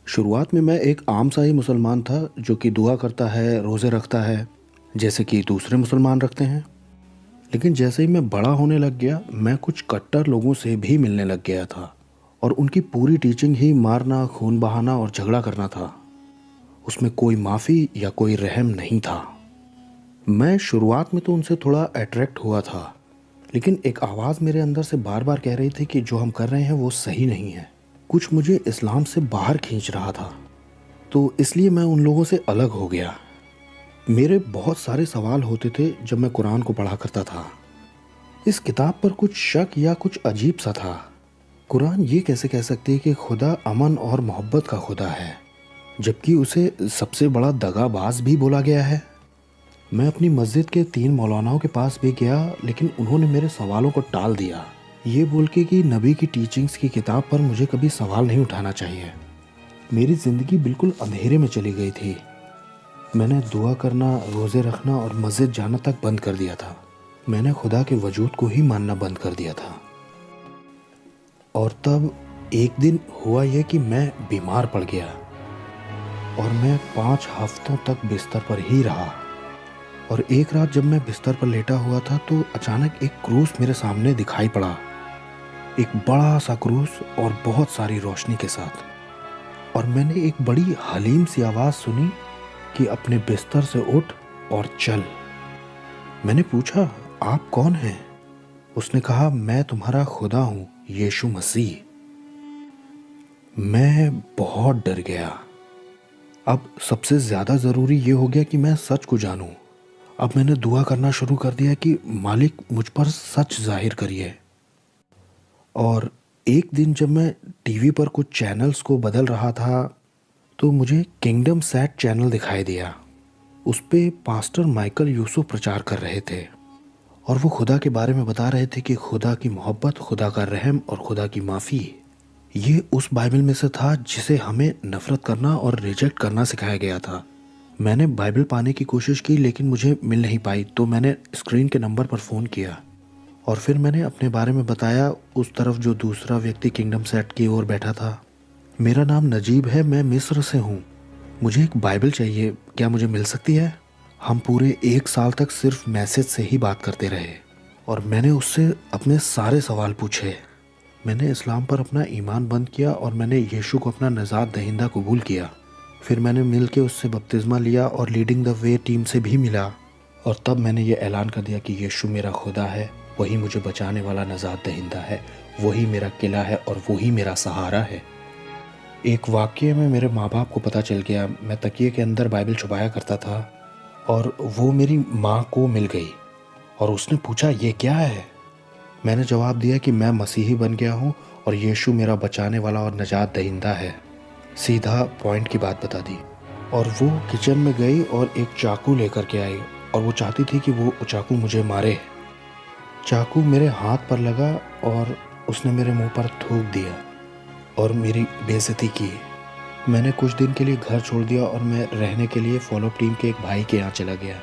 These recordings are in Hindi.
शुरुआत में मैं एक आम सा ही मुसलमान था जो कि दुआ करता है, रोज़े रखता है, जैसे कि दूसरे मुसलमान रखते हैं। लेकिन जैसे ही मैं बड़ा होने लग गया, मैं कुछ कट्टर लोगों से भी मिलने लग गया था और उनकी पूरी टीचिंग ही मारना, खून बहाना और झगड़ा करना था। उसमें कोई माफ़ी या कोई रहम नहीं था। मैं शुरुआत में तो उनसे थोड़ा अट्रैक्ट हुआ था, लेकिन एक आवाज़ मेरे अंदर से बार बार कह रही थी कि जो हम कर रहे हैं वो सही नहीं है। कुछ मुझे इस्लाम से बाहर खींच रहा था, तो इसलिए मैं उन लोगों से अलग हो गया। मेरे बहुत सारे सवाल होते थे जब मैं कुरान को पढ़ा करता था। इस किताब पर कुछ शक या कुछ अजीब सा था। कुरान ये कैसे कह सकती है कि खुदा अमन और मोहब्बत का खुदा है, जबकि उसे सबसे बड़ा दगाबाज भी बोला गया है। मैं अपनी मस्जिद के 3 मौलानाओं के पास भी गया, लेकिन उन्होंने मेरे सवालों को टाल दिया, ये बोल के कि नबी की टीचिंग्स की किताब पर मुझे कभी सवाल नहीं उठाना चाहिए। मेरी ज़िंदगी बिल्कुल अंधेरे में चली गई थी। मैंने दुआ करना, रोज़े रखना और मस्जिद जाना तक बंद कर दिया था। मैंने खुदा के वजूद को ही मानना बंद कर दिया था। और तब एक दिन हुआ यह कि मैं बीमार पड़ गया और मैं 5 हफ्तों तक बिस्तर पर ही रहा। और एक रात जब मैं बिस्तर पर लेटा हुआ था तो अचानक एक क्रूस मेरे सामने दिखाई पड़ा। एक बड़ा सा क्रूस और बहुत सारी रोशनी के साथ। और मैंने एक बड़ी हलीम सी आवाज़ सुनी कि अपने बिस्तर से उठ और चल। मैंने पूछा, आप कौन हैं? उसने कहा, मैं तुम्हारा खुदा हूँ, यीशु मसीह। मैं बहुत डर गया। अब सबसे ज़्यादा ज़रूरी ये हो गया कि मैं सच को जानूं। अब मैंने दुआ करना शुरू कर दिया कि मालिक मुझ पर सच जाहिर करिए। और एक दिन जब मैं टीवी पर कुछ चैनल्स को बदल रहा था तो मुझे किंगडम सैट चैनल दिखाई दिया। उस पे पास्टर माइकल यूसुफ प्रचार कर रहे थे और वो खुदा के बारे में बता रहे थे कि खुदा की मोहब्बत, खुदा का रहम और खुदा की माफ़ी, ये उस बाइबल में से था जिसे हमें नफ़रत करना और रिजेक्ट करना सिखाया गया था। मैंने बाइबल पाने की कोशिश की लेकिन मुझे मिल नहीं पाई, तो मैंने स्क्रीन के नंबर पर फ़ोन किया और फिर मैंने अपने बारे में बताया उस तरफ जो दूसरा व्यक्ति किंगडम सेट की ओर बैठा था। मेरा नाम नजीब है, मैं मिस्र से हूँ। मुझे एक बाइबल चाहिए, क्या मुझे मिल सकती है? हम पूरे 1 साल तक सिर्फ मैसेज से ही बात करते रहे और मैंने उससे अपने सारे सवाल पूछे। मैंने इस्लाम पर अपना ईमान बंद किया और मैंने यीशु को अपना निजात दहिंदा कबूल किया। फिर मैंने मिल के उससे बपतिस्मा लिया और लीडिंग द वे टीम से भी मिला। और तब मैंने ये ऐलान कर दिया कि यीशु मेरा खुदा है, वही मुझे बचाने वाला निजात दहिंदा है, वही मेरा किला है और वही मेरा सहारा है। एक वाक़ये में मेरे माँ बाप को पता चल गया। मैं तकिए के अंदर बाइबल छुपाया करता था और वो मेरी माँ को मिल गई और उसने पूछा, ये क्या है? मैंने जवाब दिया कि मैं मसीही बन गया हूँ और यीशु मेरा बचाने वाला और निजात दहिंदा है। सीधा पॉइंट की बात बता दी। और वो किचन में गई और एक चाकू लेकर के आई और वो चाहती थी कि वो चाकू मुझे मारे। चाकू मेरे हाथ पर लगा और उसने मेरे मुंह पर थूक दिया और मेरी बेइज्जती की। मैंने कुछ दिन के लिए घर छोड़ दिया और मैं रहने के लिए फॉलो टीम के एक भाई के यहाँ चला गया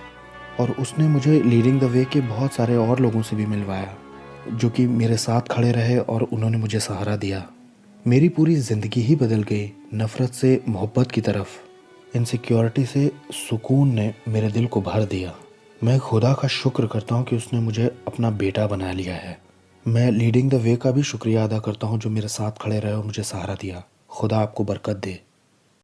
और उसने मुझे लीडिंग द वे के बहुत सारे और लोगों से भी मिलवाया जो कि मेरे साथ खड़े रहे और उन्होंने मुझे सहारा दिया। मेरी पूरी ज़िंदगी ही बदल गई, नफ़रत से मोहब्बत की तरफ, इनसिक्योरिटी से सुकून ने मेरे दिल को भर दिया। मैं खुदा का शुक्र करता हूँ कि उसने मुझे अपना बेटा बना लिया है। मैं लीडिंग द वे का भी शुक्रिया अदा करता हूँ जो मेरे साथ खड़े रहे और मुझे सहारा दिया। खुदा आपको बरकत दे।